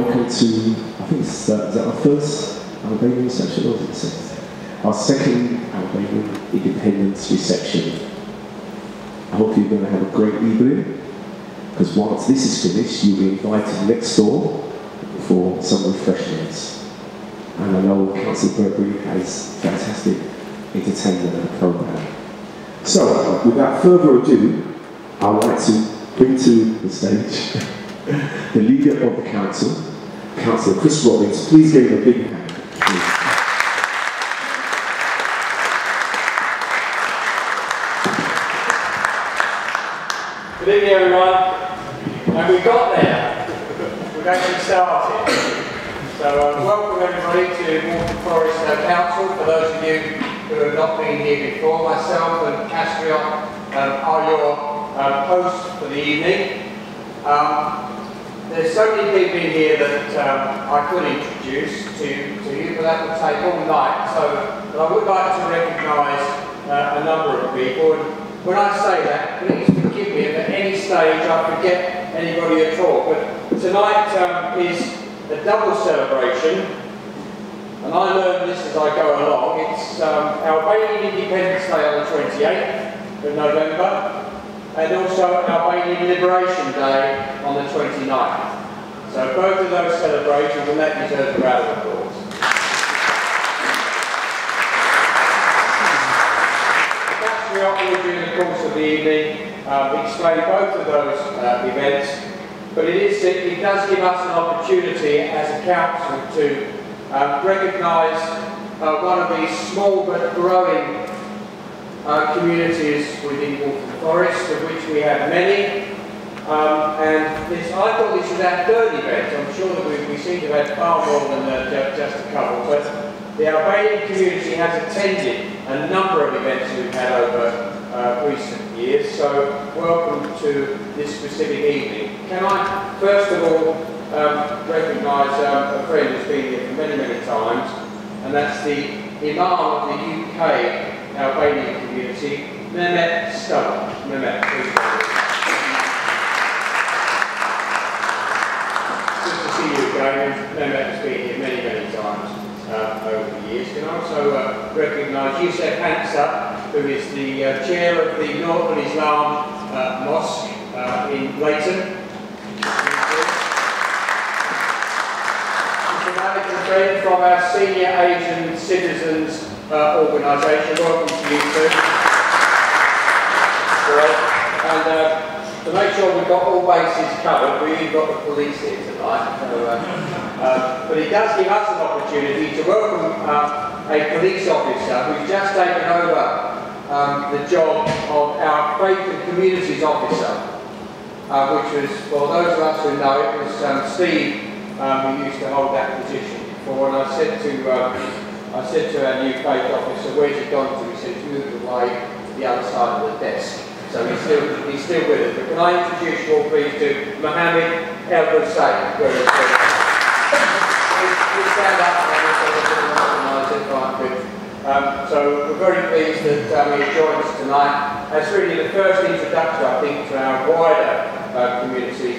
welcome to, I think it's, is that our first Albanian reception, or is it the second? Our second Albanian Independence reception. I hope you're going to have a great evening, because once this is finished, you'll be invited next door for some refreshments. And I know Councillor Burberry has fantastic entertainment and programme. So, without further ado, I'd like to bring to the stage the leader of the council, Councillor Chris Robbins. Please give him a big hand. Good evening, everyone. And we got there. We've actually started. So welcome everybody to Waltham Forest Council. For those of you who have not been here before, myself and Castriot are your hosts for the evening. There's so many people in here that I could introduce to you, but that would take all night. But I would like to recognise a number of people. And when I say that, please forgive me if at any stage I forget anybody at all. But tonight is a double celebration, and I learned this as I go along. It's Albanian Independence Day on the 28th of November, and also Albanian Liberation Day on the 29th. So both of those celebrations, and that deserves a round of applause. During the course of the evening, explain both of those events, but it does give us an opportunity as a council to recognise one of these small but growing communities within Waltham Forest, of which we have many. And I thought this was our third event. I'm sure that we seem to have had far more than just a couple. But the Albanian community has attended a number of events we've had over recent years, so welcome to this specific evening. Can I first of all recognise a friend who's been here for many, many times, and that's the Imam of the UK Albanian community, Mehmet Stoner. Mehmet, please. Good to see you again. Mehmet has been here many, many times over the years. Can I also recognise Yusuf Hansa, who is the chair of the Northern Islam Mosque in Leighton. Mr. Malik Hussain from our Senior Asian Citizens organisation. Welcome to you too. Great. And to make sure we've got all bases covered, we've got the police here tonight. So, but it does give us an opportunity to welcome a police officer who's just taken over the job of our Faith and Communities Officer, which was, for those of us who know it, was Steve, who used to hold that position before. And I said to our new Faith Officer, "Where's he gone to?" He said, "He's moved away to the other side of the desk." So he's still with us. But can I introduce you all please to Mohammed El Hussain? Please stand up and so we're very pleased that he joined us tonight. That's really the first introduction, I think, to our wider community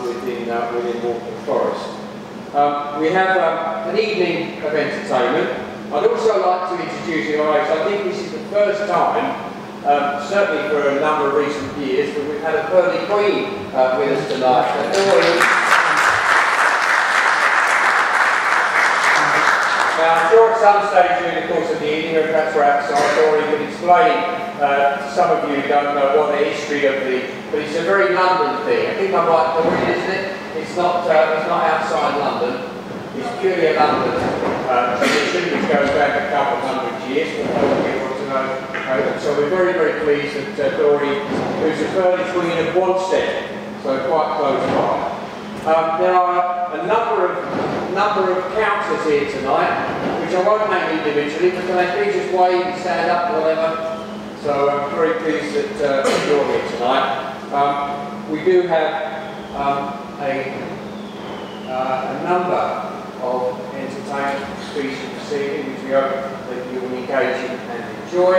within Waltham Forest. We have an evening of entertainment. I'd also like to introduce you, I think this is the first time, certainly for a number of recent years, that we've had a pearly queen with us tonight. Now, I'm sure at some stage during the course of the evening, or perhaps we're outside, Dory can explain to some of you who don't know what the history of but it's a very London thing. I think I'm right, Dory, isn't it? It's not outside London. It's purely a London tradition, which goes back a couple of hundred years, but those people want to know. So we're very, very pleased that Dory, who's the pearly queen of Wanstead, so quite close by. There are a number of councillors here tonight, which I won't name individually, but can they please just wave and stand up or whatever? So I'm very pleased that you're here tonight. We do have a number of entertainment speeches this evening, which we hope that you will engage in and enjoy.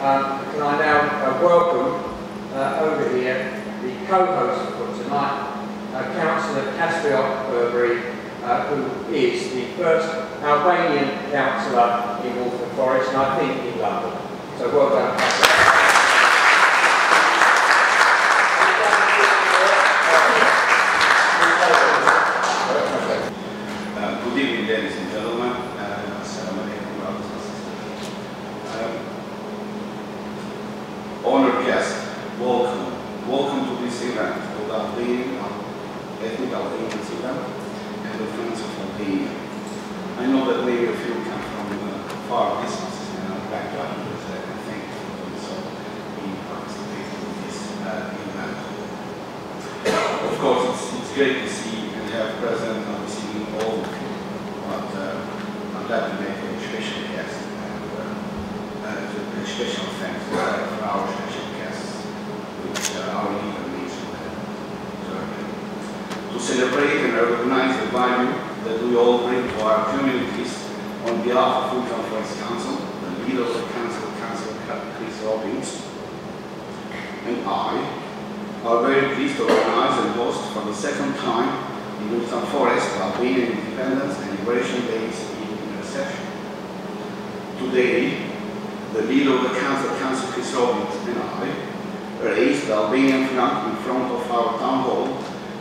Can I now welcome over here the co-host for tonight, Councillor Castriot Burberry, who is the first Albanian councillor in Waltham Forest, and I think in London. So well done, Councillor. Good evening, ladies and gentlemen. Assalamu alaikum wa rahmatullahi. Honored guests, welcome. Welcome to this event of the Albanian ethnic Albanian event and the Friends of Albania. I know that many of you come from far distances and are background, but I thank you for doing so in participating in this event. Of course, it's great to see and have present and receiving all of you, but I'd like to make a special guest and a special thanks for our special guests, which our leader needs to celebrate and recognize the value that we all bring to our communities. On behalf of Waltham Forest Council, the leader of the council, Councillor Chris Robbins, and I are very pleased to organize and host for the second time in Waltham Forest the Albanian Independence and Liberation Days in reception. Today, the leader of the council, Councillor Chris Robbins, and I raised the Albanian flag in front of our town hall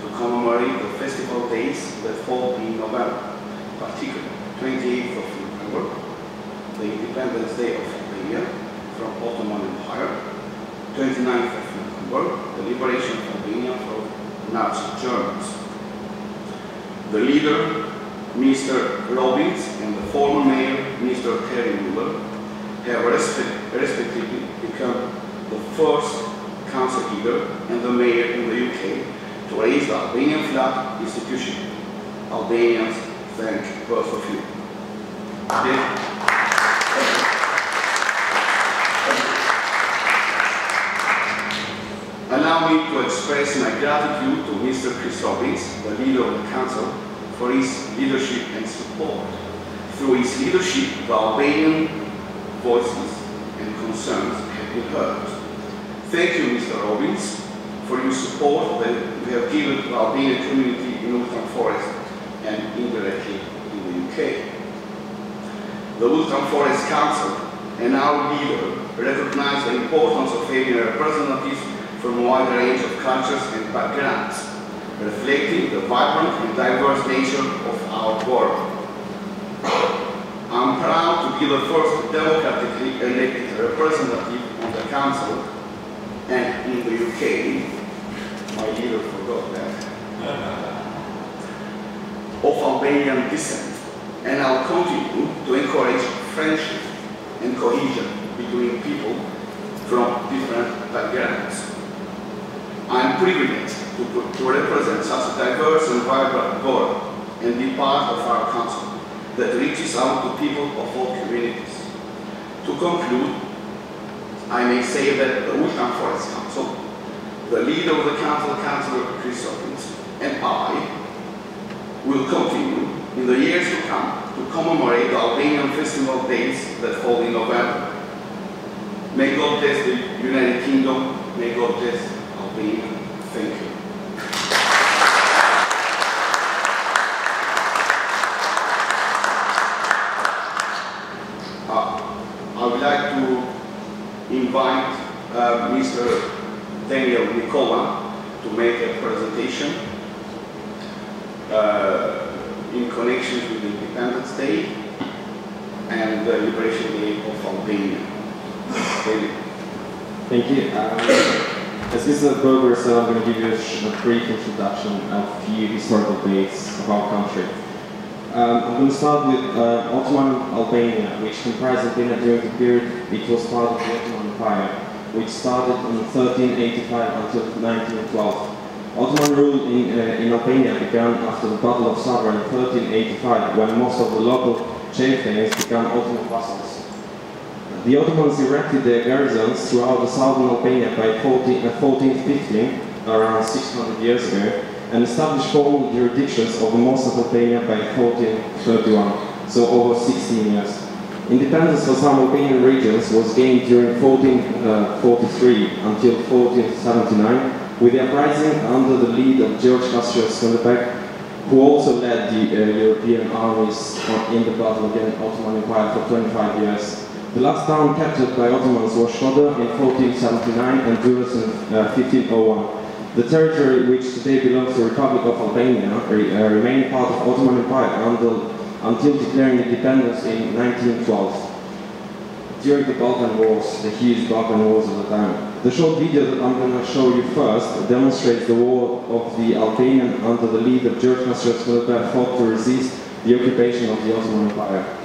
to commemorate the festival days that fall in November, particularly 28th of November, the Independence Day of Albania from Ottoman Empire, 29th of November, the liberation of Albania from Nazi Germans. The leader, Mr. Robbins, and the former mayor, Mr. Terry Muller, have respectively become the first council leader and the mayor in the UK to raise the Albanian flag institution. Albanians, thank both of you. Allow me to express my gratitude to Mr. Chris Robbins, the leader of the council, for his leadership and support. Through his leadership, the Albanian voices and concerns have been heard. Thank you, Mr. Robbins, for your support that you have given to the Albanian community in Waltham Forest and indirectly in the UK. The Waltham Forest Council and our leader recognize the importance of having representatives from a wide range of cultures and backgrounds, reflecting the vibrant and diverse nature of our world. I'm proud to be the first democratically elected representative on the Council and in the UK, my leader forgot that, of Albanian descent, and I'll continue to encourage friendship and cohesion between people from different backgrounds. I'm privileged to represent such a diverse and vibrant board and be part of our council that reaches out to people of all communities. To conclude, I may say that the Waltham Forest Council, the leader of the council, Councillor Chris Robbins, and I will continue in the years to come to commemorate the Albanian festival days that fall in November. May God bless the United Kingdom, may God bless Albania. Thank you. I would like to invite Mr. Daniel Nicola to make a presentation in connection with the Independence Day and the Liberation Day of Albania. Thank you. As Mr. Berger said, I'm going to give you a brief introduction of a few historical dates of our country. I'm going to start with Ottoman Albania, which comprised Albania during the period it was part of the Ottoman Empire, which started in 1385 until 1912. Ottoman rule in Albania began after the Battle of Sabra in 1385, when most of the local chieftains became Ottoman vassals. The Ottomans erected their garrisons throughout the southern Albania by 1415, around 600 years ago, and established formal jurisdictions over most of Albania by 1431, so over 16 years. Independence for some Albanian regions was gained during 1443 until 1479, with the uprising under the lead of George Kastrow, who also led the European armies in the battle against the Ottoman Empire for 25 years. The last town captured by Ottomans was Shkodër in 1479 and Durrës in 1501. The territory, which today belongs to the Republic of Albania, remained part of Ottoman Empire until declaring independence in 1912. During the Balkan Wars, the huge Balkan Wars of the time. The short video that I'm going to show you first demonstrates the war of the Albanian under the lead of George Kastrow fought to resist the occupation of the Ottoman Empire.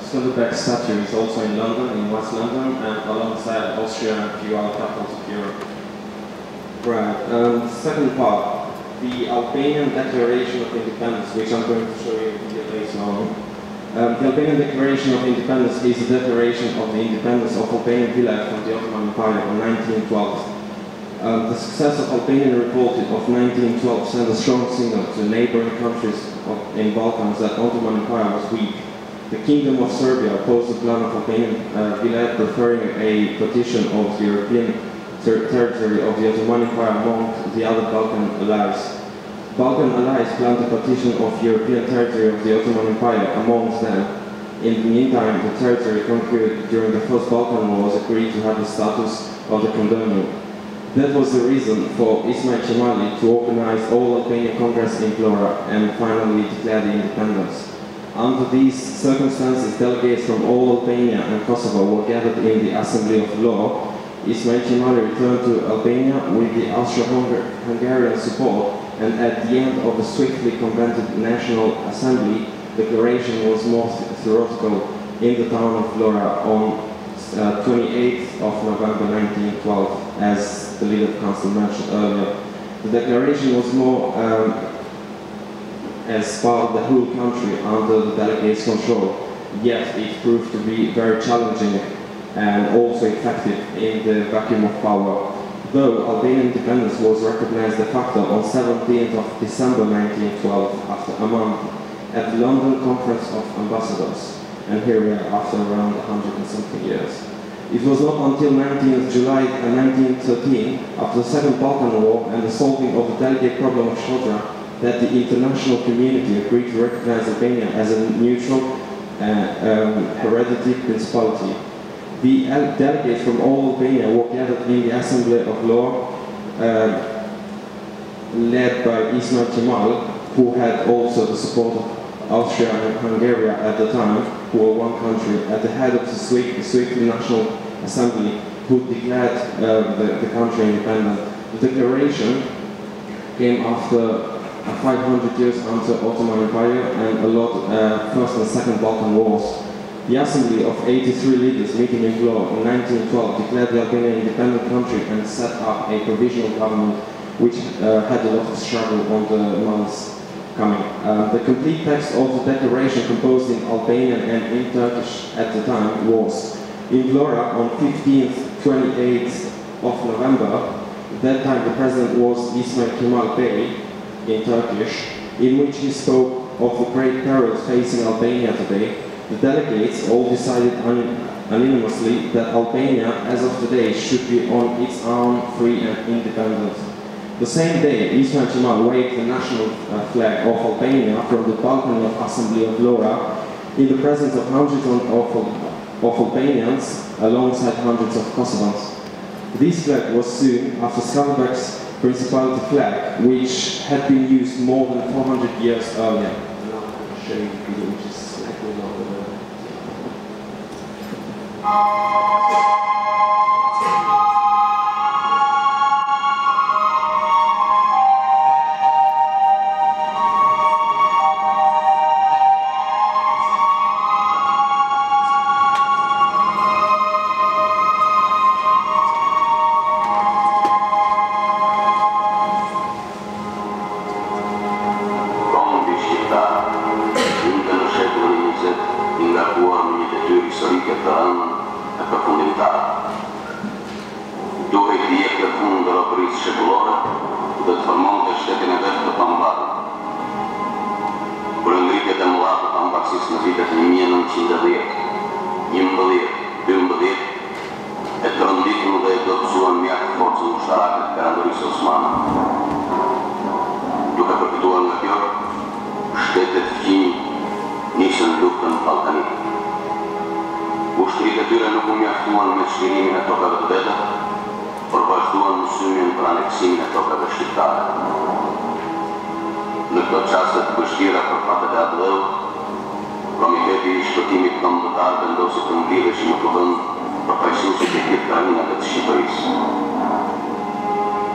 Skunderbeg statue is also in London, in West London, and alongside Austria and a few other capitals of Europe. Right, second part, the Albanian Declaration of Independence, which I'm going to show you a video later on. The Albanian Declaration of Independence is a declaration of the independence of Albanian Vilayet from the Ottoman Empire in 1912. The success of Albanian revolt of 1912 sent a strong signal to neighboring countries in Balkans that Ottoman Empire was weak. The Kingdom of Serbia opposed the plan of Albanian Vilayet, preferring a partition of the European territory of the Ottoman Empire among the other Balkan allies. Balkan allies planned a partition of European territory of the Ottoman Empire amongst them. In the meantime, the territory conquered during the First Balkan Wars agreed to have the status of the condominium. That was the reason for Ismail Cemali to organize all Albanian Congress in Vlora and finally declare the independence. Under these circumstances, delegates from all Albania and Kosovo were gathered in the Assembly of Law. Ismail Cemali returned to Albania with the Austro-Hungarian support, and at the end of the swiftly convened National Assembly, declaration was more theoretical in the town of Vlora on 28th of November 1912, as the leader of the council mentioned earlier. The declaration was more as part of the whole country under the delegates' control, yet it proved to be very challenging and also effective in the vacuum of power. Though Albanian independence was recognized de facto on 17th of December 1912 after a month at the London Conference of Ambassadors, and here we are after around 100 and something years. It was not until 19th July 1913, after the Second Balkan War and the solving of the delicate problem of Shkodra, that the international community agreed to recognize Albania as a neutral hereditary principality. The delegates from all Albania were gathered in the Assembly of Law, led by Ismail Cemal, who had also the support of Austria and Hungary at the time, who were one country, at the head of the Swiftly National Assembly, who declared the country independent. The declaration came after 500 years under Ottoman Empire and a lot First and Second Balkan Wars. The Assembly of 83 leaders meeting in Vlora in 1912 declared the Albanian independent country and set up a provisional government which had a lot of struggle on the months coming. The complete text of the declaration, composed in Albanian and in Turkish at the time, was in Vlora on 15th, 28th of November. At that time the president was Ismail Kemal Bey in Turkish, in which he spoke of the great perils facing Albania today. The delegates all decided unanimously that Albania, as of today, should be on its own, free and independent. The same day, Ismail Cemal waved the national flag of Albania from the balcony of Assembly of Vlora in the presence of hundreds of Albanians alongside hundreds of Kosovans. This flag was soon after Skanderbeg's principality flag, which had been used more than 400 years earlier. I'll show you the video, which is slightly longer than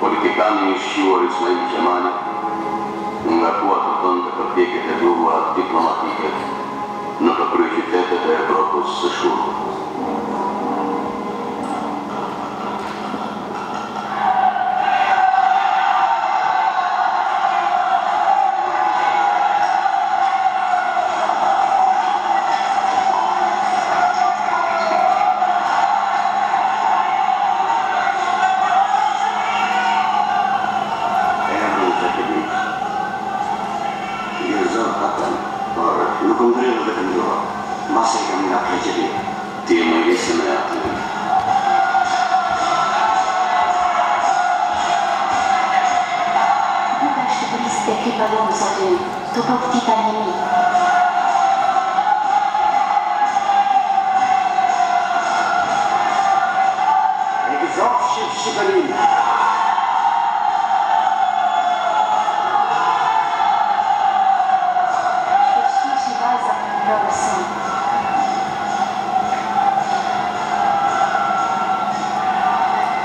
Politikanii shqiuar Ismail Cemali nga tua të thënë të përpjekjet e gruara diplomatike në të kryeqytetet e Evropës së Shkurtër. Mas e kam nga tragedi. Ti e më njëse me atë në. Duka Shqipërisë të ki palonë së aty, të përftita një mi. E gëzofshë Shqipërinë.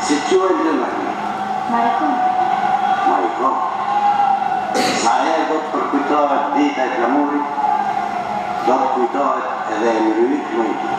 Si quaj Lëmani? Marikon. Marikon. Sa herë do të përkujtohet dita e glamurit, do të kujtohet edhe e mbyrit më i tij.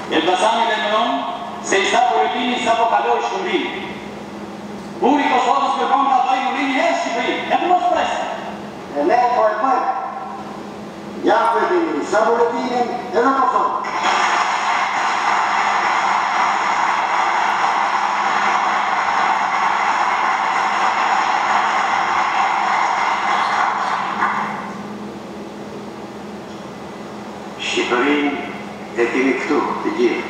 Elbasani lajmëron se i sta politini sapo kaloi shkëmbim. Buri i Kosovës kërkon ta bëjë në një herë Shqipërinë. E mos presë. E ne po e bëjmë. Ja përdini sa politinin e në Kosovë. Shqipërinë e kemi këtu të gjithë.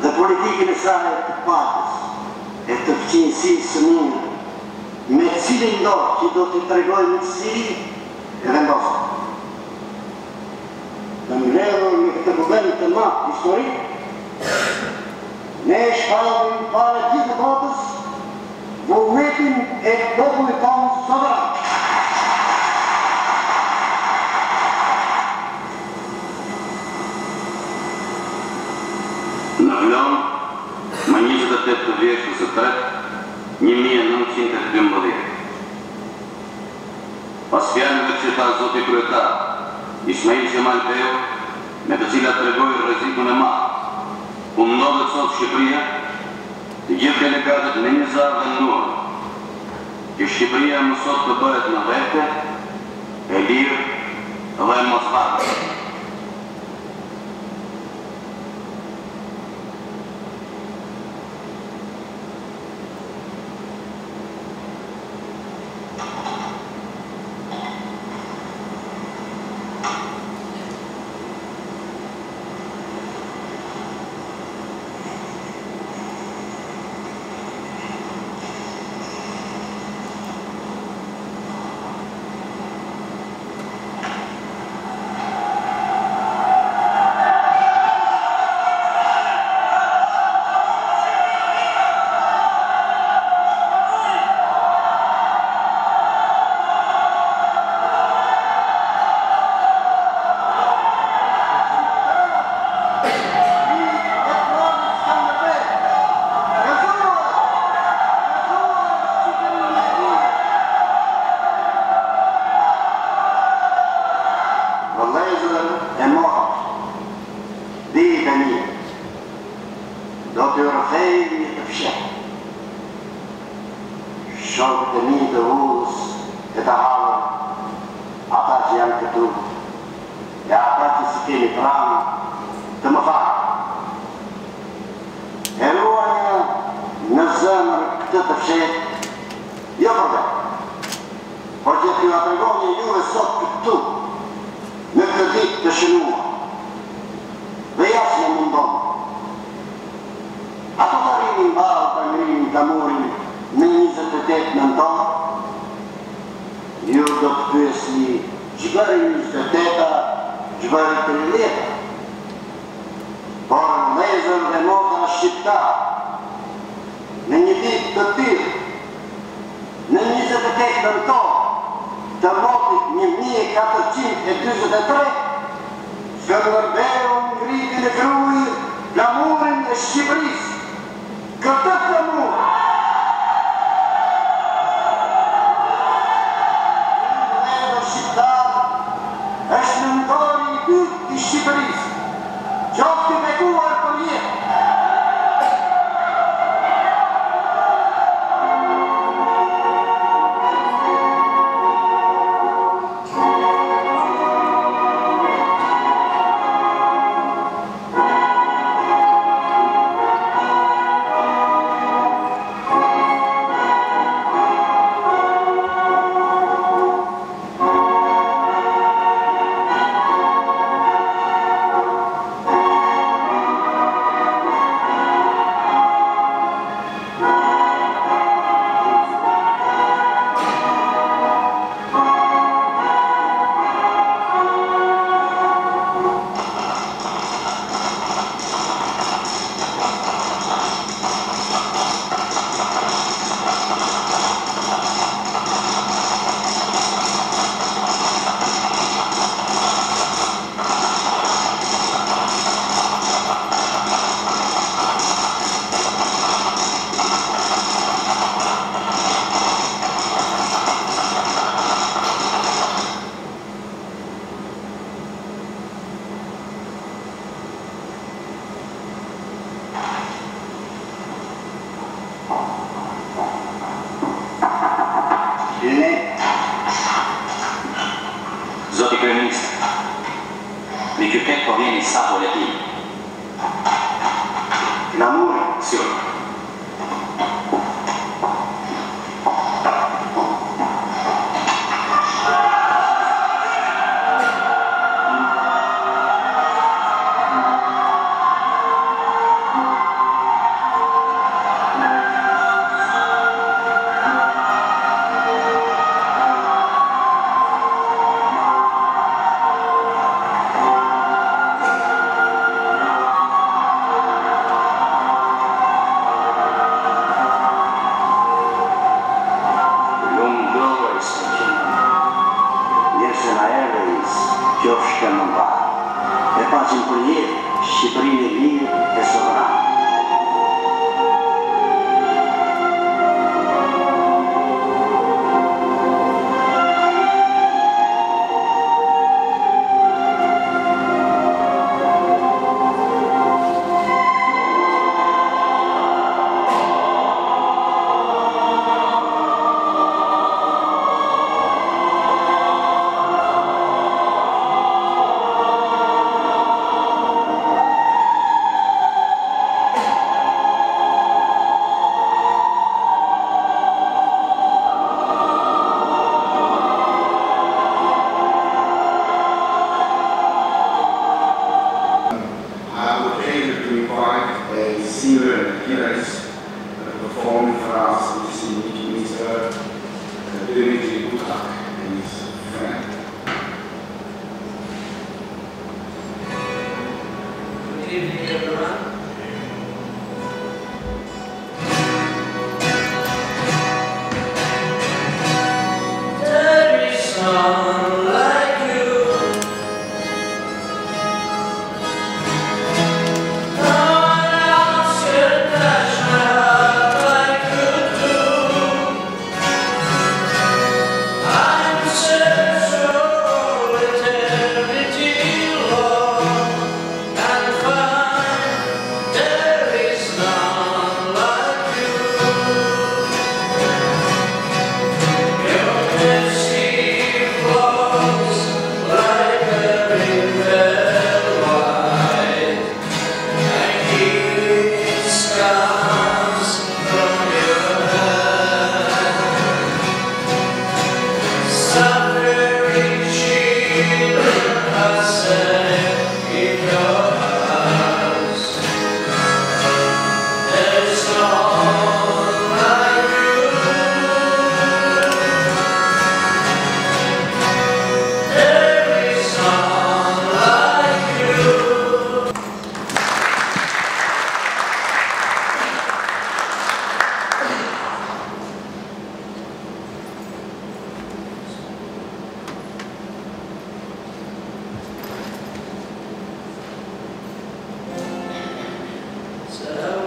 Dhe politikën e saj të paqes, e të fqinësisë së mirë, me cilin do që do t'i tregoj miqësi e vendosur. Të mbledhur me këtë problem të madh historik, ne shpallim para gjithë botës vullnetin e popullit tonë sovran. Në Vlon, më 28 të vjeshtës së tretë, 1912. Pas fjalëve që tha zoti kryetar, Ismail Qemal Beu, me të cilat tregoi rrezikun e madh, ku ndodhet sot Shqipëria, të gjithë delegatët me një zarë venduan që Shqipëria më sot të bëhet në vete, e lirë dhe mos varur. Do të rëthejnë të fshetë. Shokët e mi të udhës e të halën, ata që janë këtu, e ata që si kemi pranë, të më farë. E ruaja në zëmër këtë të fshetë, jo problem, por që t'ju atërgoni juve sot këtu, në këtë ditë të shënua, dhe jasë në mundonë. Ato të rrimin balë të ngrimin të murin në 28 nëntonë, ju do të pyesni ç'bëri 28-a, ç'bëri 30-a. Por vëllezër dhe motra shqiptar, në një ditë të tillë, në 28 nëntonë të motit 1443, Skënderbeu ngriti në krujë flamurin e Shqipërisë. Këtë flamur vëllezër shqiptar është nëntori i dytë i Shqipërisë. Qoftë i bekuar Ecco, vieni il sapo latino. L'amore, signore. E pace in preghiera, sciprine Dio e sovrano. Performing for us, which is Mr. Dimitri Butak and his friend. Good evening, everyone. There is none like you.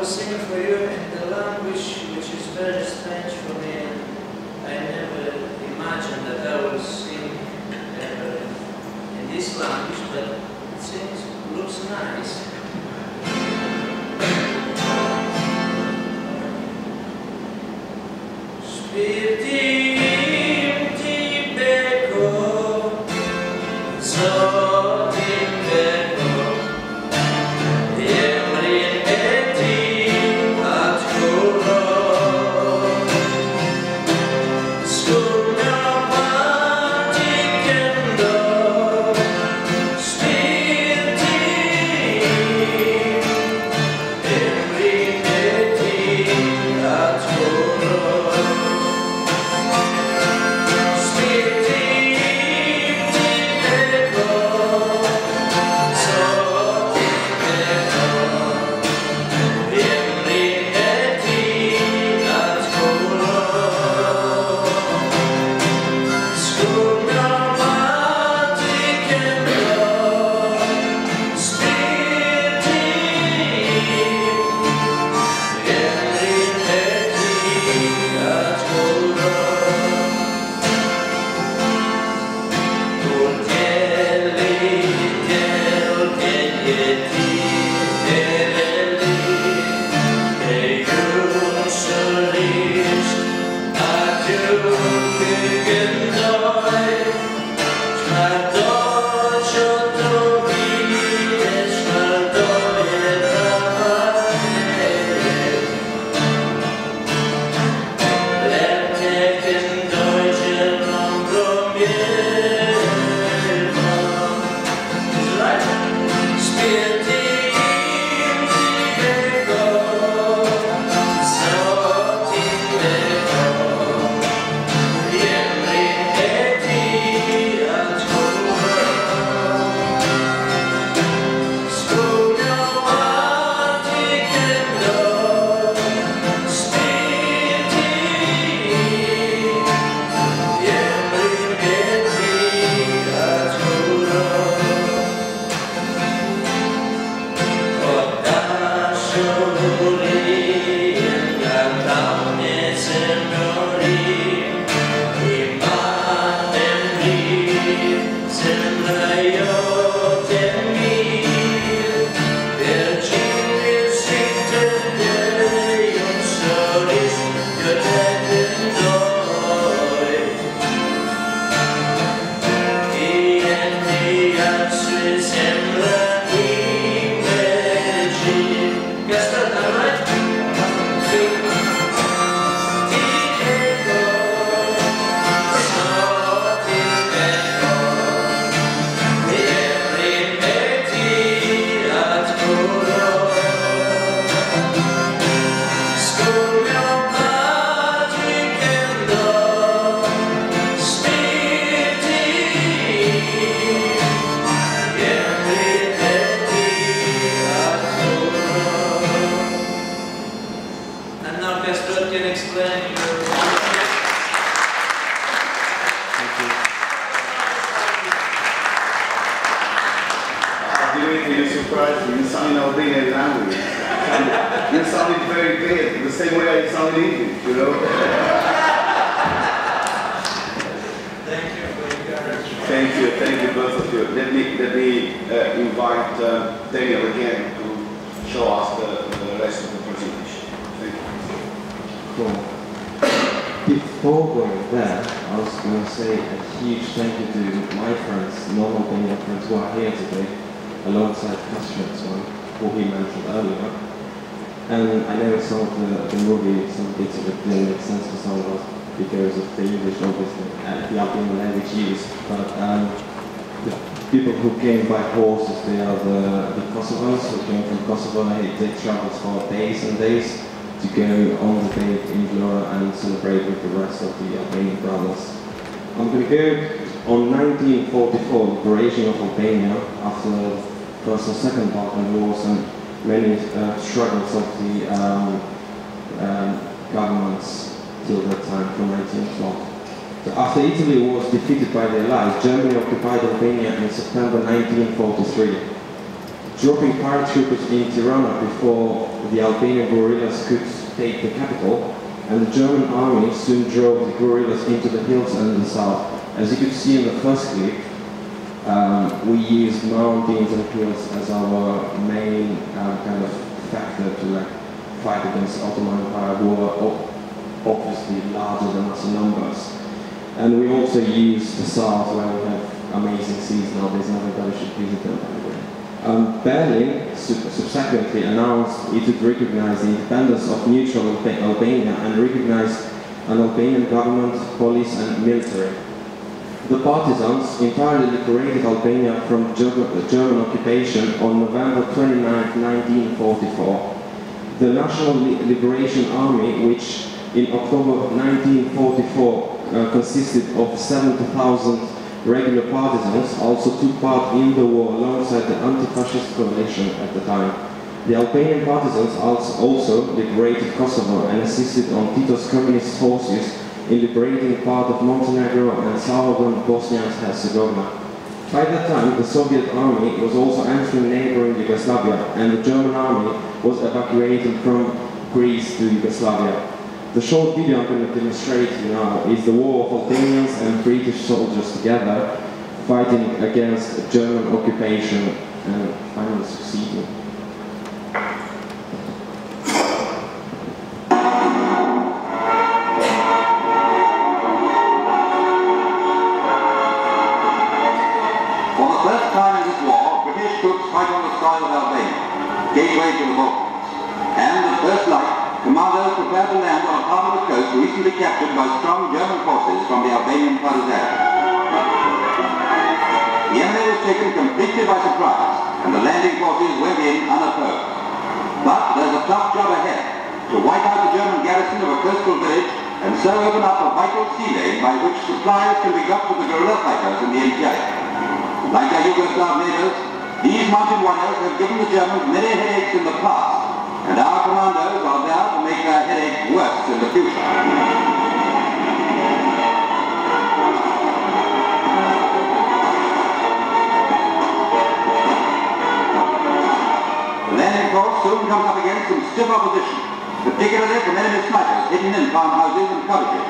Sing for you in the language which is very strange for me, and I never imagined that I would sing in this language, but it seems looks nice. Spiritim ti becco, so ti becco, You surprised me. You sound in Albanian language. You sounded very clear, the same way I sound in English, you know? Thank you for encouragement. Thank you both of you. Let me invite Daniel again to show us the rest of the presentation. Thank you. Cool. Before going there, I was going to say a huge thank you to my friends, non-Albanian friends who are here today, alongside Kasper's one, who he mentioned earlier. And I know some of the movie, some bits of it didn't make sense for some of us because of the English, obviously, and the Albanian language used. But the people who came by horses, they are the Kosovars who came from Kosovo. They traveled for days and days to go on the date in Vlora and celebrate with the rest of the Albanian brothers. I'm going to go on 1944, liberation of Albania after the First and Second Balkan Wars and many struggles of the governments till that time from 1912. So after Italy was defeated by the Allies, Germany occupied Albania in September 1943. Dropping paratroopers in Tirana before the Albanian guerrillas could take the capital, and the German army soon drove the guerrillas into the hills and the south. As you could see in the first clip, we used mountains and hills as our main kind of factor to fight against Ottoman Empire, who were obviously larger than us in numbers. And we also used the south, where we have amazing seas nowadays, and everybody should visit them, by the way. Berlin subsequently announced it would recognize the independence of neutral Albania and recognize an Albanian government, police and military. The partisans entirely liberated Albania from German occupation on November 29, 1944. The National Liberation Army, which in October 1944 consisted of 70,000 regular partisans, also took part in the war alongside the anti-fascist coalition at the time. The Albanian partisans also liberated Kosovo and assisted on Tito's communist forces in liberating part of Montenegro and southern Bosnia and Herzegovina. By that time, the Soviet army was also entering neighboring Yugoslavia, and the German army was evacuating from Greece to Yugoslavia. The short video I'm going to demonstrate to you now is the war of Albanians and British soldiers together fighting against German occupation and finally succeeding. For the first time in this war, British troops fight on the soil of Albania, gateway to the Balkans. And at first light, commandos prepared to land on a part of the coast recently captured by strong German forces from the Albanian partisans. The enemy always taken completely by surprise, and the landing forces went in unopposed. But there's a tough job ahead, to wipe out the German garrison of a coastal village and so open up a vital sea lane by which supplies can be got to the guerrilla fighters in the interior. Like our Yugoslav neighbors, these mountain warriors have given the Germans many headaches in the past, and our commandos are there to make their headaches worse in the future. The landing force soon comes up against some stiff opposition, particularly from enemy snipers hidden in farmhouses and cottages.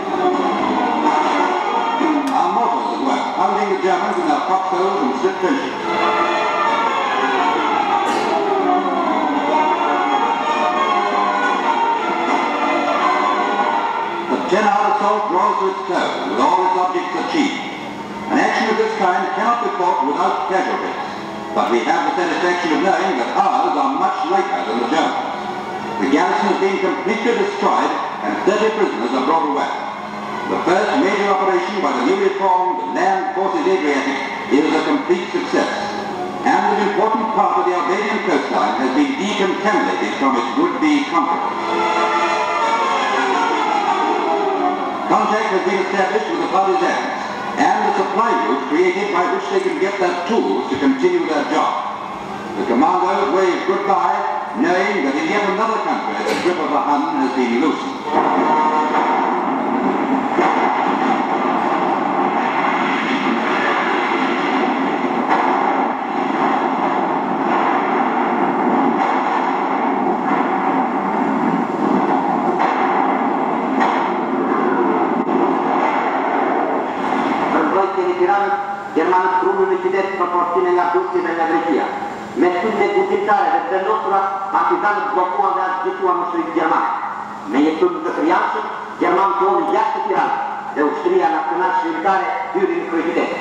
Our mortars at work, pounding the Germans in their foxholes and slit trenches. The 10-hour assault draws to its close, with all its objects achieved. An action of this kind cannot be fought without casualties, but we have the satisfaction of knowing that ours are much lighter than the Germans. The garrison has been completely destroyed and 30 prisoners are brought away. The first major operation by the newly formed Land Forces Adriatic is a complete success, and an important part of the Albanian coastline has been decontaminated from its would-be conquerors. Contact has been established with the partisans, and the supply route created by which they can get their tools to continue their job. The commandos wave goodbye, knowing that in yet another country the grip of the Hun has been loosened. Germano strumul liquidet proporțiune la Turcie de la Grecia. Mesut de putințare de pe nostra, partizan blokua de arzitu amășuit germane. Me je tu de prijanță, german to on jasno tiran, de Austrija nacional švitare, Jürin liquidet.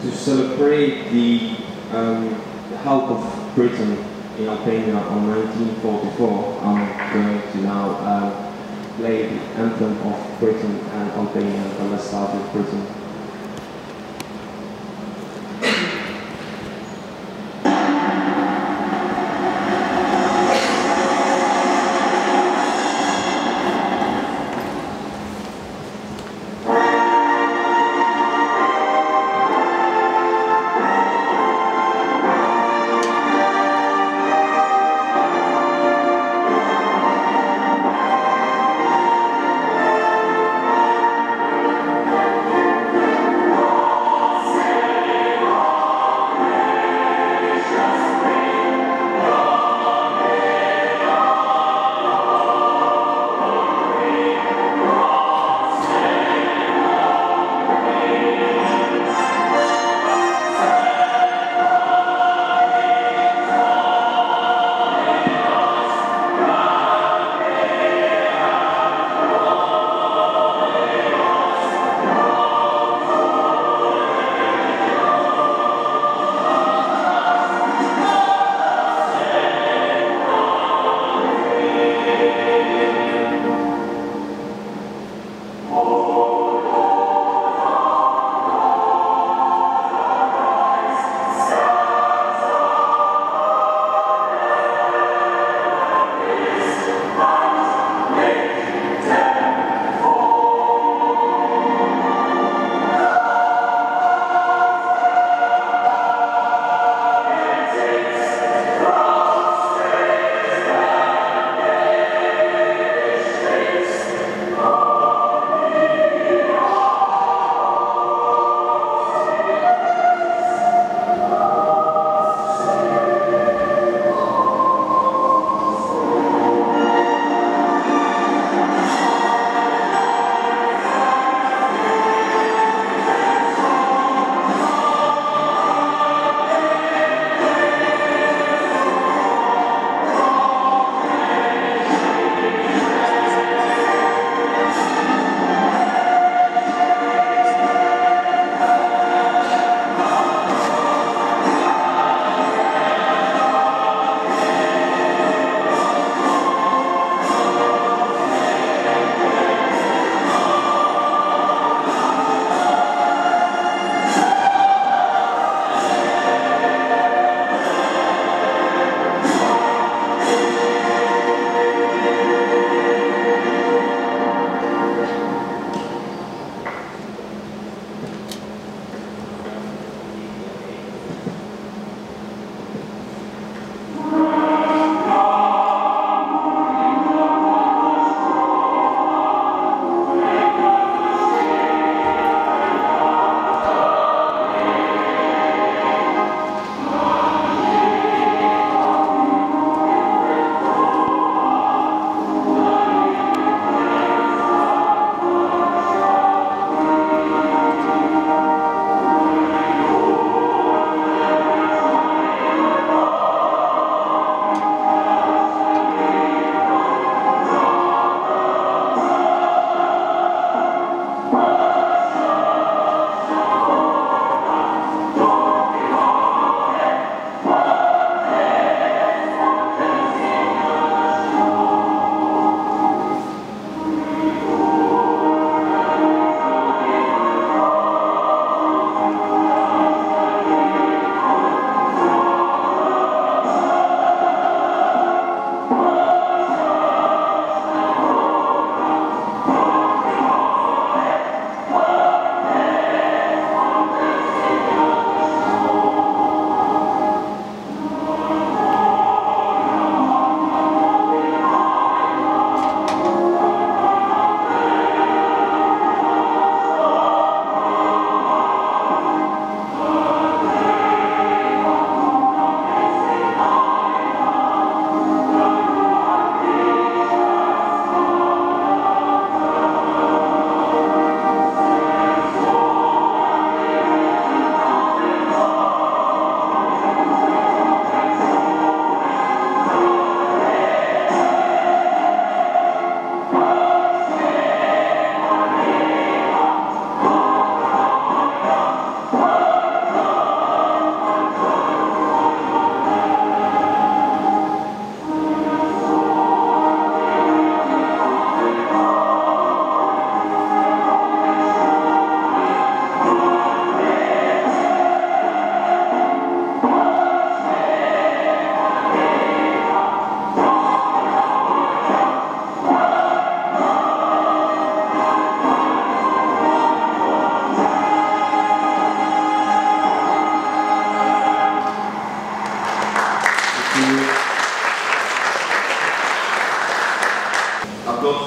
To celebrate the help of Britain in Albania on 1944, I'm going to now play the anthem of Britain and Albania, and let's start with Britain.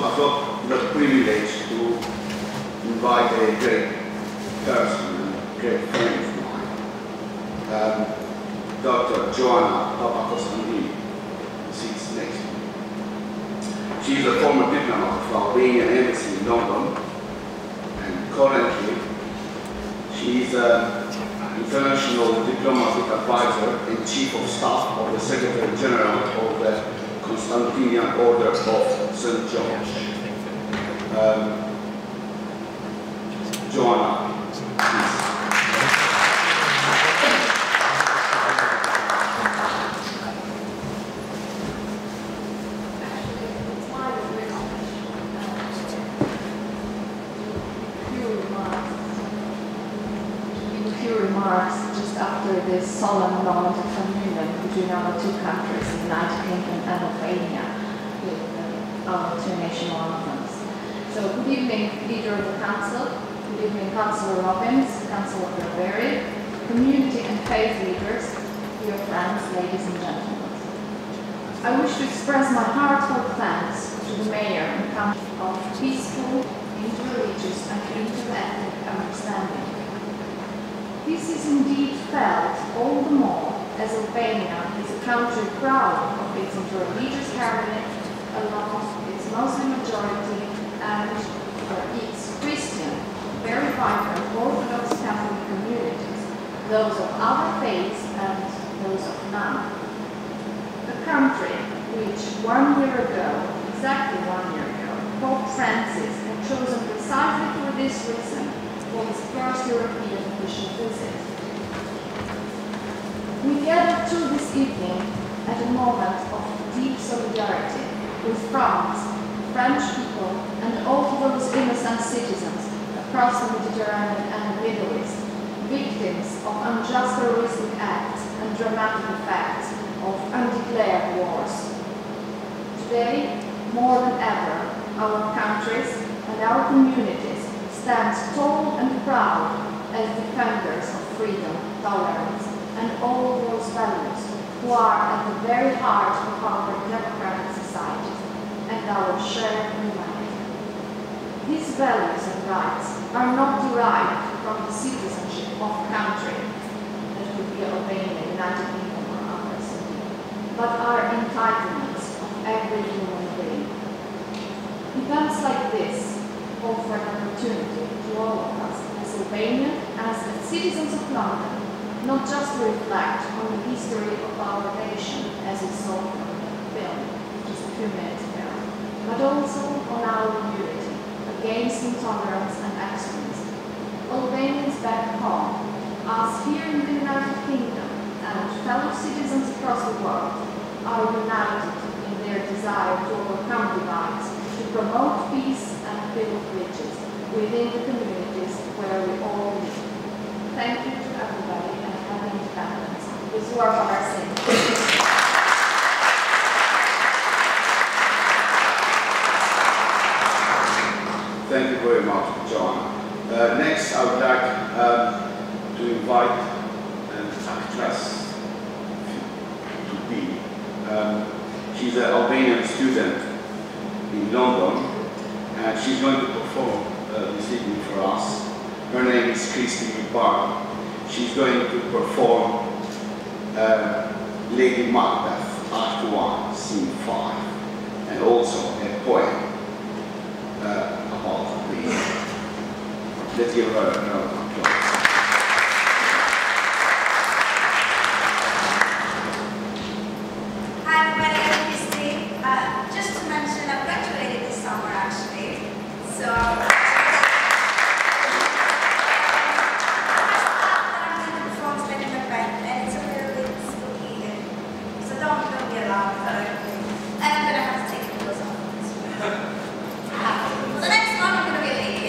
I've got the privilege to invite a great person and great friend of mine, Dr. Joanna Papakostandini, who sits next to me. She is a former diplomat of Albanian Embassy in London, and currently she is an international diplomatic advisor and chief of staff of the Secretary General of the Constantinian Order of St. George. Joanna, please. Just after this solemn moment of communion between our two countries, the United Kingdom and Albania, with our two national anthems. So, good evening, Leader of the Council, good evening, Councillor Robbins, Councillor Berberi, community and faith leaders, dear friends, ladies and gentlemen. I wish to express my heartfelt thanks to the Mayor and Council of peaceful, interreligious and interethnic understanding. This is indeed felt all the more as Albania is a country proud of its interreligious heritage along its Muslim majority and its Christian, very vibrant Orthodox Catholic communities, those of other faiths and those of none. A country which 1 year ago, exactly 1 year ago, Pope Francis had chosen precisely for this reason for his first European official visit. We gather too this evening at a moment of deep solidarity with France, French people, and all those innocent citizens across the Mediterranean and the Middle East, victims of unjust terroristic acts and dramatic effects of undeclared wars. Today, more than ever, our countries and our communities stand tall and proud as defenders of freedom, tolerance, and all those values who are at the very heart of our democratic society and our shared humanity. These values and rights are not derived from the citizenship of a country, that could be Albania, United Kingdom, or others, but are entitlements of every human being. Events like this offer an opportunity to all of us as Albanians, as citizens of London, not just to reflect on the history of our nation as we saw from the film just a few minutes ago, but also on our unity against intolerance and extremism. Albanians back home, us here in the United Kingdom, and fellow citizens across the world are united in their desire to overcome divides, to promote peace and build bridges within the communities where we all live. Thank you to everybody and happy independence. This is our Thank you very much, John. Next, I would like to invite an actress to be. She's an Albanian student in London, and she's going to perform this evening for us. Her name is Christine Barr. She's going to perform Lady Macbeth, Act 1, Scene 5, and also a poem about the. Let's give her a round of applause. Hi everybody, I'm Christine. Just to mention, I graduated this summer actually. So I'm going to perform Lady Macbeth, and it's a little bit spooky, so don't be alarmed. And I'm going to have to take the clothes off. For the next one, I'm going to be a lady.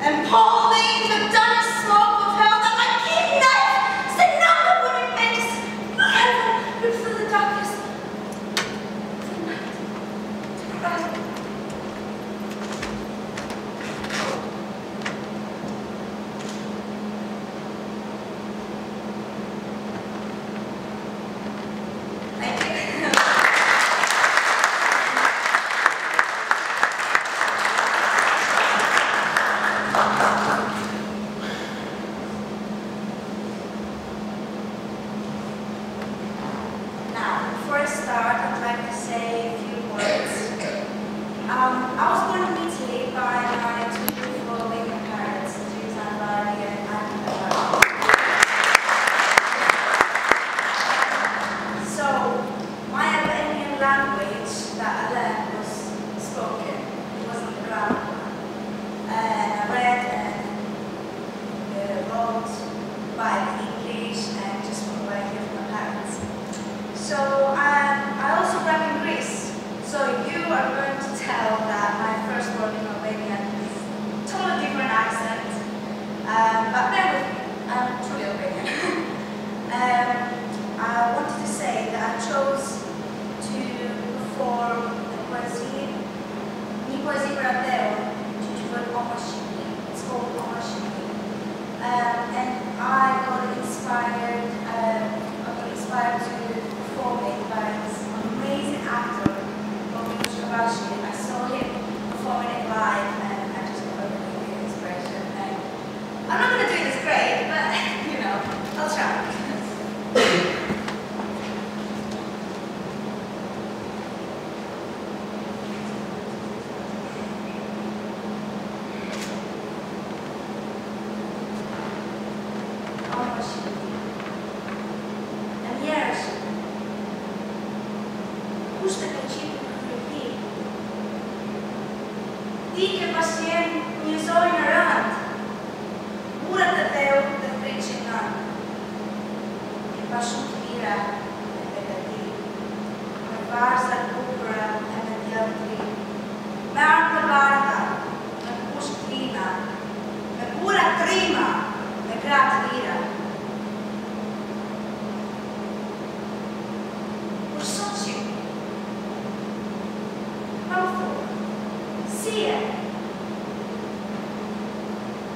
Appalling, the dullest smoke of hell that my keen knife said none of what it makes.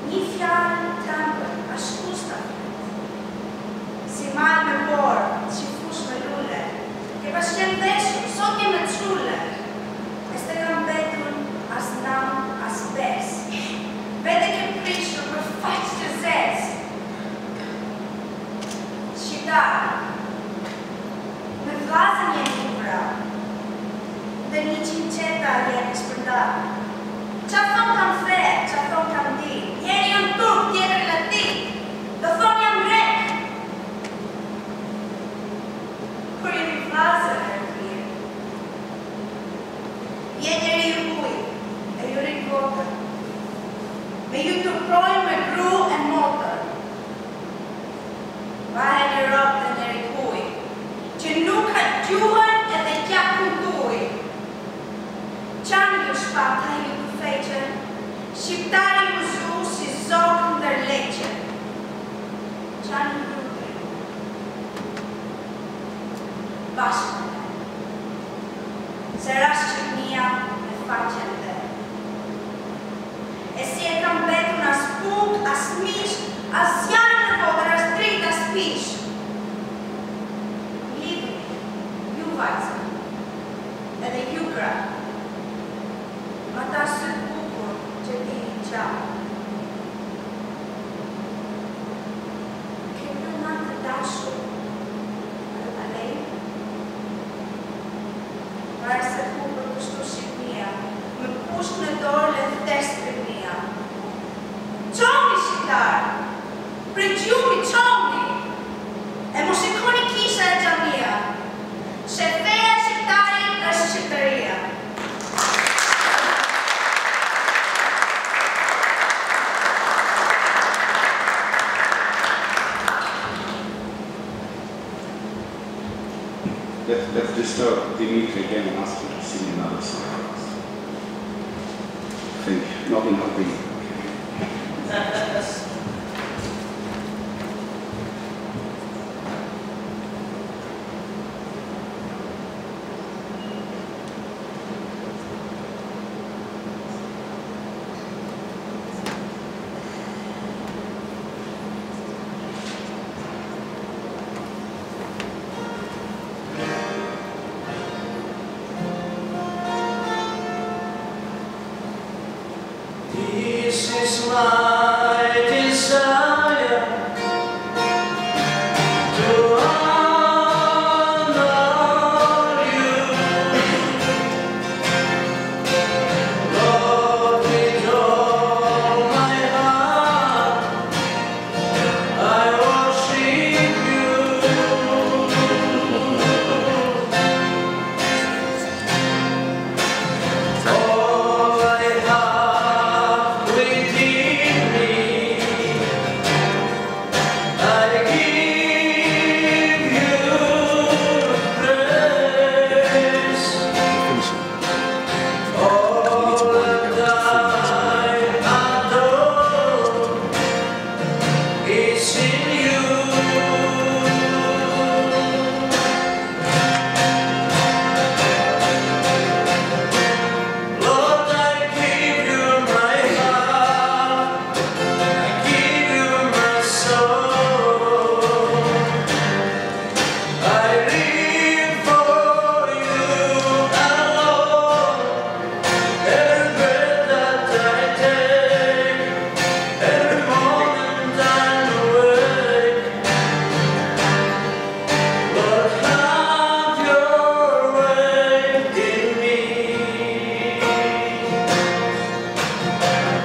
një fjalë tëmbër, ashkusta. Si malë me borë, që fush me lule, ke pas qenë veshur, sot një me qule, e s'te kam betur as nam, as bes, vete ke prishur për faqë të zez. Shqiptar, me vlazën jeni një vra, dhe 100 qeta jeni shpërda. Qa thonë kam the, qa thonë kam di, jeni jam turk, tjetër latin, do thonë jam grek. Kur jeni vlazën e rëpirë, jeni ju uj, e ju rikë votër, me ju të projnë me gru e motër. Vahe në ropë dhe në rikuj, që nuk ka gjuhën edhe kja kultuj. Qanë ju shpata ju të feqen, shqiptari u zhu si zokë ndër leqen. Qanë ju të bashkë në me, se rashë qëtënia me faqen dhe. E si e kam betur as puk, as mish, as janë në kodër, as drit, as pish. Lidhë, ju vajzë, edhe ju gra, ma ta sëtë bukur që ti një qamë. Këtë në të dashur, edhe të lejë, varë se bukur kështu Shqipnia, me pusht në dorë le të testë për mia. Qomi shqiptar, për gjumi qomi, e mos shikoni kisha e gjamia, shefeja shqiptari është shqiptaria. Let's disturb Dimitri again and ask him to sing another song for us. I think, not in Albania. This is my desire to honor you, Lord, with all my heart I worship you. All I have within me, I give you praise. All that I adore is in you. Lord, I give you my heart, I give you my soul. I live for you alone. Every breath that I take, every moment I'm awake. Lord, have your way in me.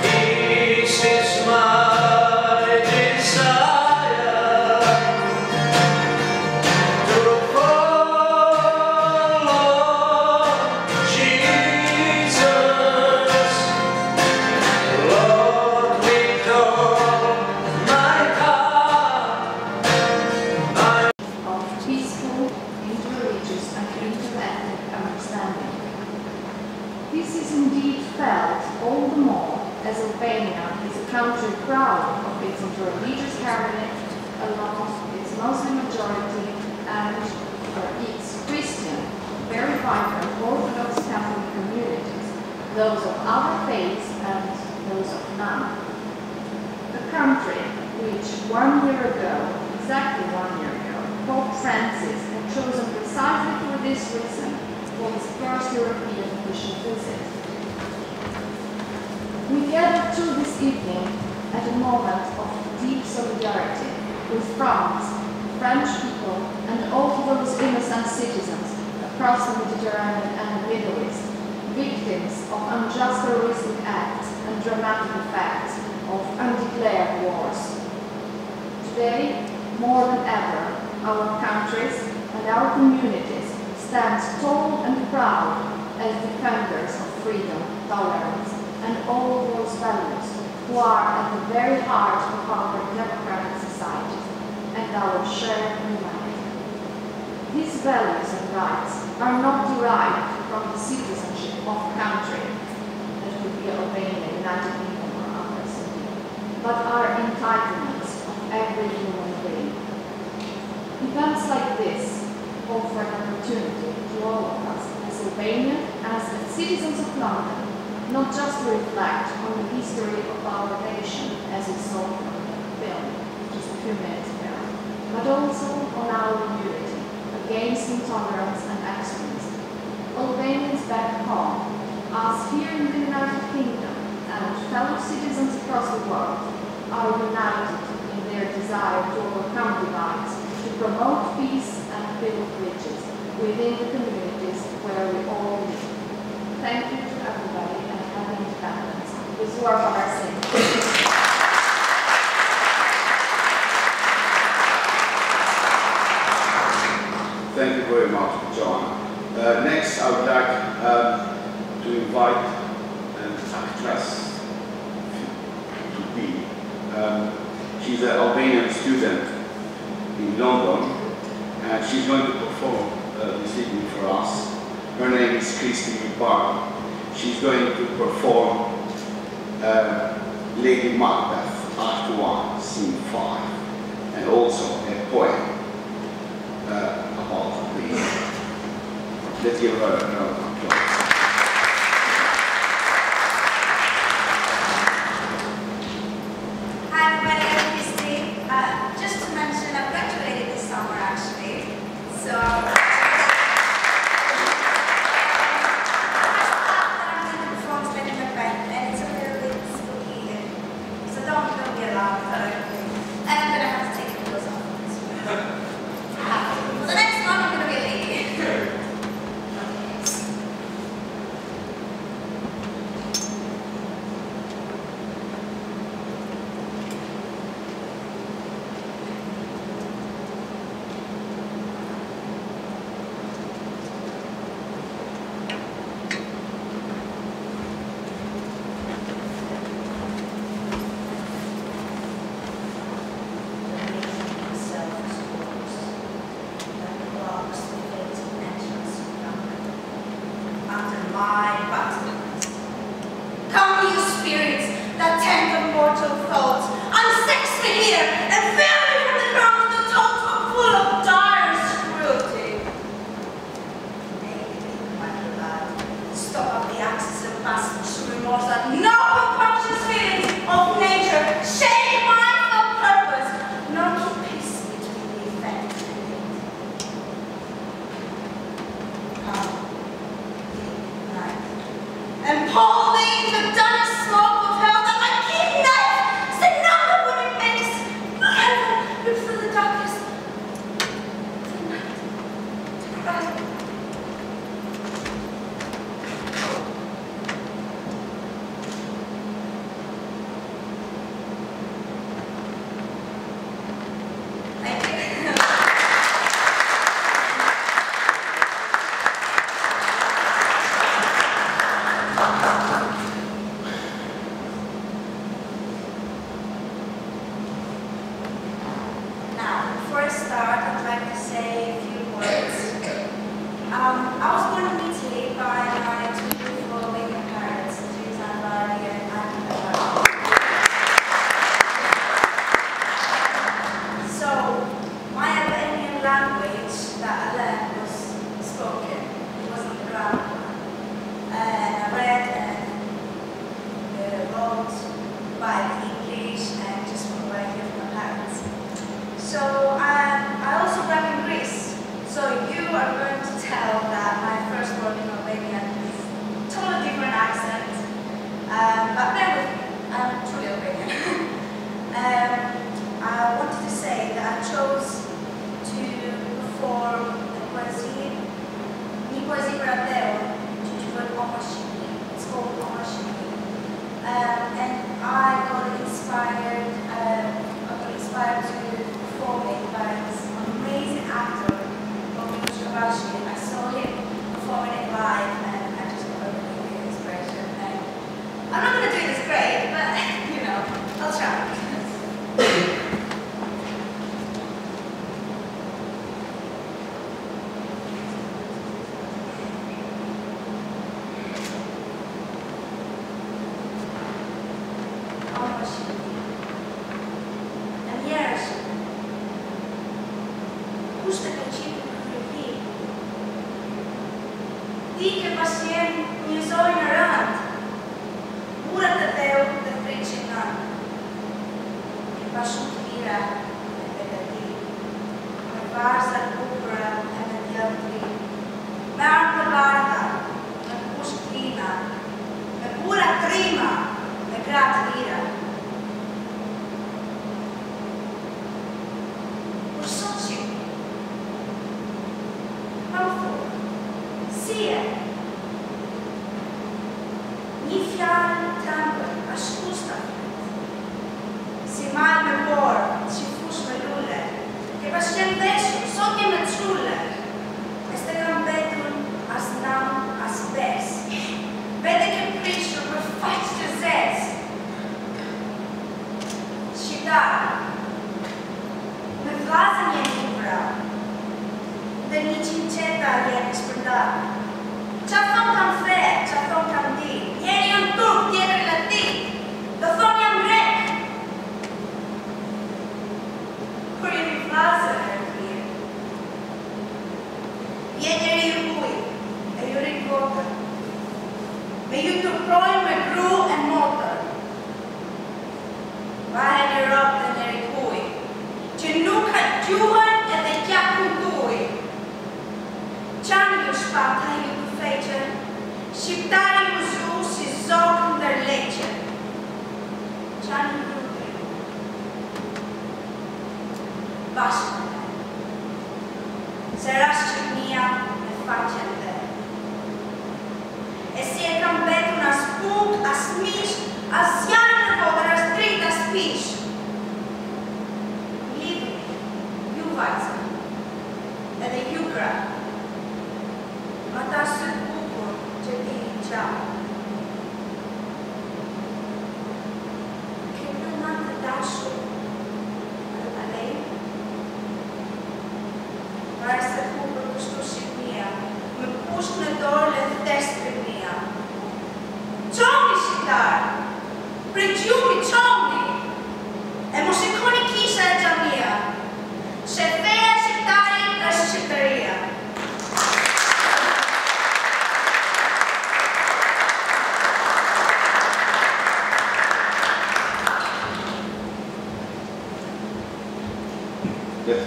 This is my desire to follow Jesus, Lord, with all my heart. Of peaceful, interreligious and interethnic understanding. This is indeed felt all the more as Albania is a country proud of its interreligious heritage along its Muslim majority and its Christian, very vibrant Orthodox Catholic communities, those of other faiths and those of none. which 1 year ago, exactly 1 year ago, Pope Francis had chosen precisely for this reason for his first European official visit. We gathered too this evening at a moment of deep solidarity with France, French people, and all those innocent citizens across the Mediterranean and the Middle East, victims of unjust terroristic acts and dramatic effects of undeclared wars. Today, more than ever, our countries and our communities stand tall and proud as defenders of freedom, tolerance, and all those values who are at the very heart of our democratic society and our shared humanity. These values and rights are not derived from the citizenship of a country, that would be Albania, United Kingdom, or others, but are entitlements of every human being. Events like this offer an opportunity to all of us as Albanians and as citizens of London, not just to reflect on the history of our nation as we saw from the film just a few minutes ago, but also on our unity against intolerance and extremism. Albanians back home, us here in the United Kingdom, and fellow citizens across the world are united in their desire to overcome divides, to promote peace and build bridges within the communities where we all live. Thank you to everybody, and happy Independence. This is our Singh. Thank you very much, John. Next, I would like to invite an actress to be. She's an Albanian student in London, and she's going to perform this evening for us. Her name is Christine Barr. She's going to perform Lady Macbeth, Act 1, Scene 5, and also a poem about the. Let's give her a round of applause. Hi everybody, I'm Christine. Just to mention, I graduated this summer actually. So I'm going to perform Lady Macbeth, and it's a little bit spooky, so don't be alarmed. And I'm going to have to take the clothes off. For the next one, I'm going to be a lady. che pasiem një zojnë në rënd, burët të theu dhe friqin nënë. Ke pa shumë të mira e begati, me varza bukura e me djellë të ri, me armë të bardha, me kush klina, me bura trima, me gratë lira. Por sot që si e? Një fjallë të ambër, ashtu shta si malë me borë, që fush me lulle, ke pas qenë veshur, sot je me qulle, e s'te kam betur as nam, as bes, vete ke prishur për faqë të zez. Shqiptar, me vlazën jenë një vra, dhe një qinqeta jenë shpërndar. Qa thonë kam fe, qa thonë kam di, njeri jam turk, tjetër latin, do thonë jam grek. Kur jemi vlazër e rëpirë, je njeri ju kuj, e ju rikë votër, me ju të projnë me gru e motër. Vahe një ropë dhe njeri kuj, që nuk ka gjuhën edhe kja kultuj. Qanë ju shpata ju të feqen, shqiptari u zhu si zokë ndër leqen. Qanë ju të bashkë me me, se rash qëtënia me faqen dhe. E si e kam betur as puk, as mish, as janë në kodër, as drit, as pish. Lidhë, ju vajzë, edhe ju gra, ma ta së bukur që ti një qamë. Këtë në të dashur, edhe të lejë, varë se bukur kështu Shqipnia, me pusht në dorë le të testri mia. Qomni shqiptar, pregjumi qomni, e mos shikoni kisha e gjamia, shefeja shqiptarit është shqiptaria.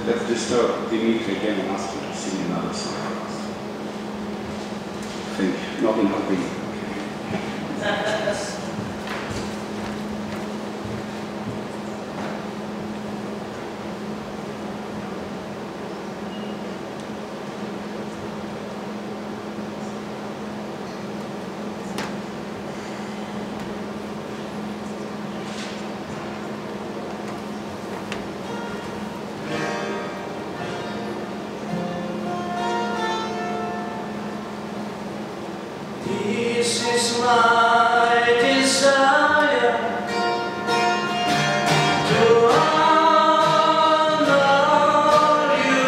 Let's disturb Dimitri again and ask him to sing another song for us. I think, not in Albania. This is my desire to honor you,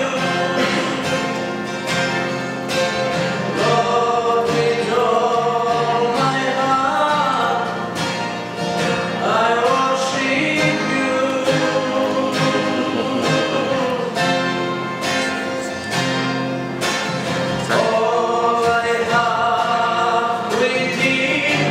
Lord, with all my heart I worship you. All I have within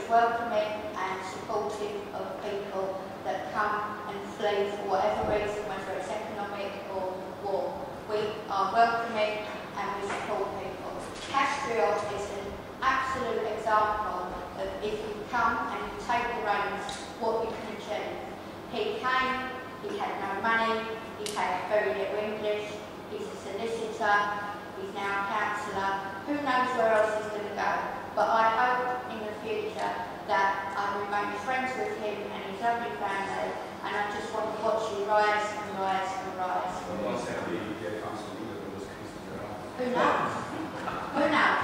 welcoming and supportive of people that come and flee for whatever reason, whether it's economic or war. We are welcoming and we support people. Castriot is an absolute example of if you come and you take the reins, what you can achieve. He came, he had no money, he had very little English, he's a solicitor, he's now a councillor. Who knows where else he's going to go? But I hope in the future that I remain friends with him and his lovely family, and I just want to watch you rise and rise and rise. Who knows? Who knows?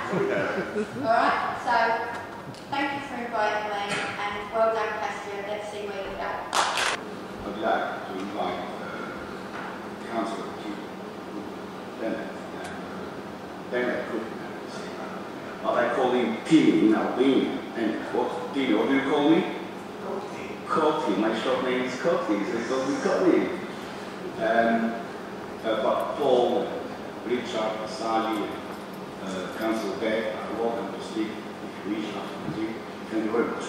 Alright, so thank you for inviting me, and well done, Cassia. Let's see where you go. I'd like to invite Councillor Bennett Cook. I call him Timmy in Albania. And what do you call me? Coty. My short name is Coty, so he calls me Coty. But Paul, Richard, Sally, Councillor Beck are welcome to speak if you wish after me. Thank you very much.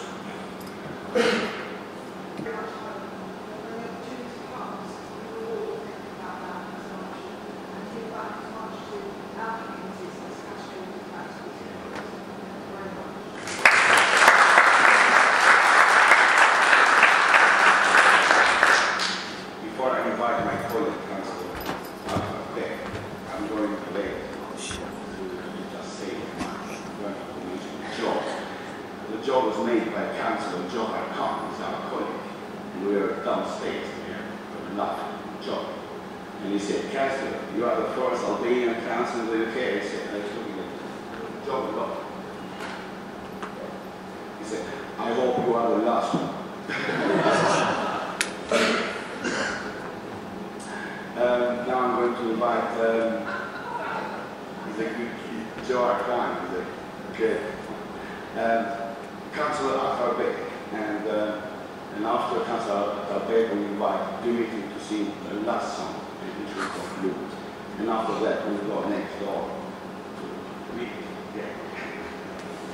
And he said, Casper, you are the first Albanian council in the UK. I said, I was looking at the job a lot. He said, I hope you are the last one. Now I'm going to invite, he's a good Joe Arkan, he's a good Councillor Atarbeck. And after Councillor Atarbeck, we invite Dimitri to sing the last song. Which will conclude. And after that, we'll go next door to meet. Yeah.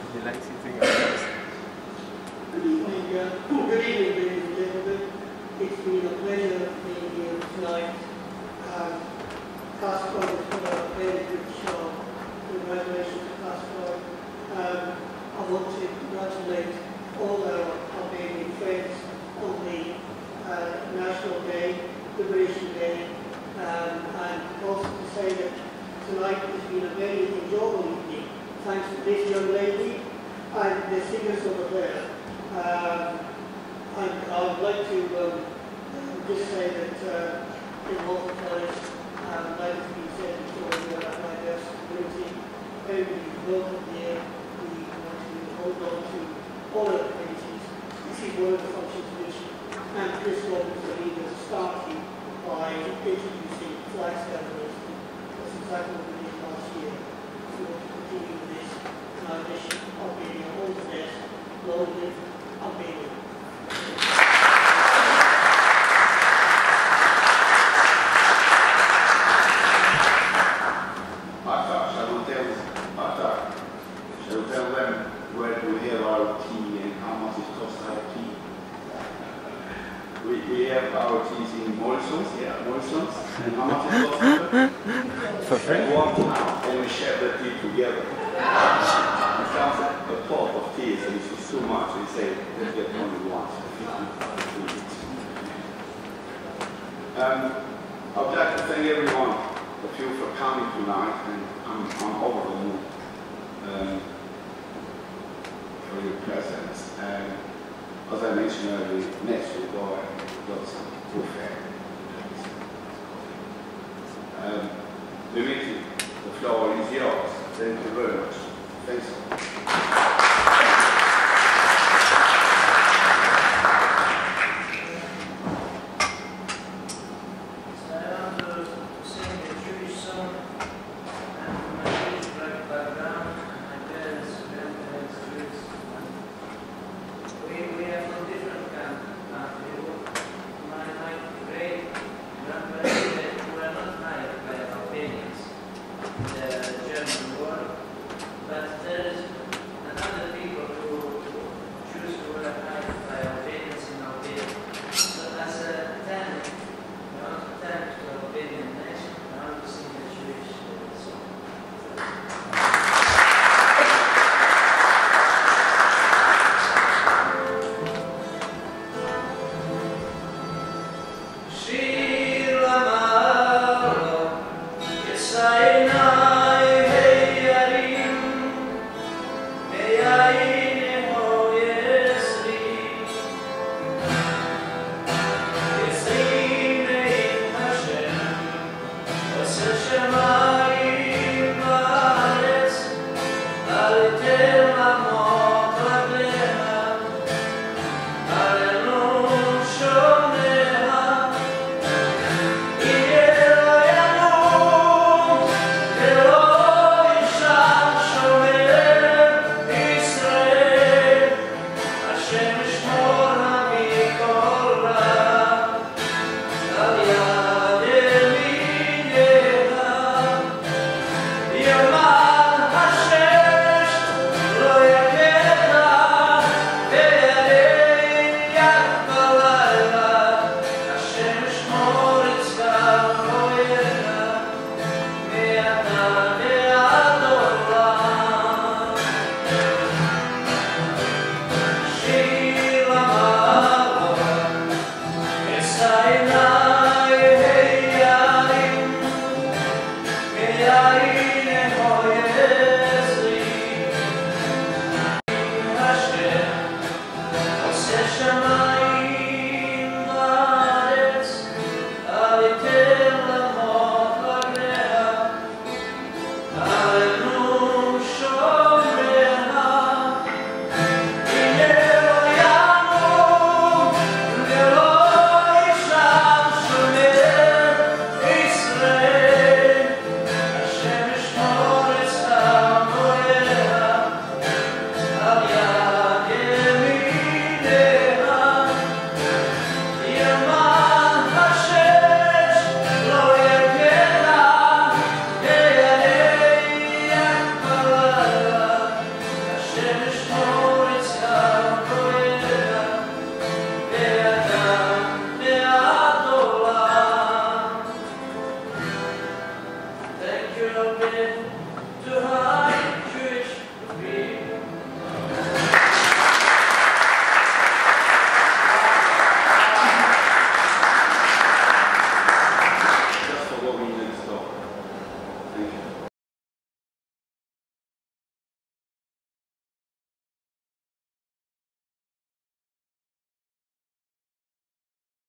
Would you like to sing else? Good evening, ladies and gentlemen. It's been a pleasure being here tonight. Casper has done a very good show. Congratulations to Casper. I want to congratulate all our Albanian friends on the National Day, Liberation Day. And also to say that tonight has been a very enjoyable evening, thanks to this young lady and the singers over there. And I would like to just say that in multipliers, like has been said before, we are a diverse community. Everybody welcome here. We want to hold on to all our communities. This is one of the functions which Chris Robbins, the leader, started by introducing flag ceremonies. That's exactly what we did last year. We want to continue with this, and I wish Albania all the best. Long live Albania. Shall we tell them where do we have our tea and how much it costs our tea? We have our teas in Morrison's, Morrison's, and how much it costs? For free? £1, and we share the tea together. It comes a pot of tea, and if it's too much, we say, let's get only one. I would like to thank everyone of you for coming tonight, and I'm over the moon for your presence. As I mentioned earlier, next we'll go and we've got some buffet. Dimitri, the floor is yours. Thank you very much. Thanks. la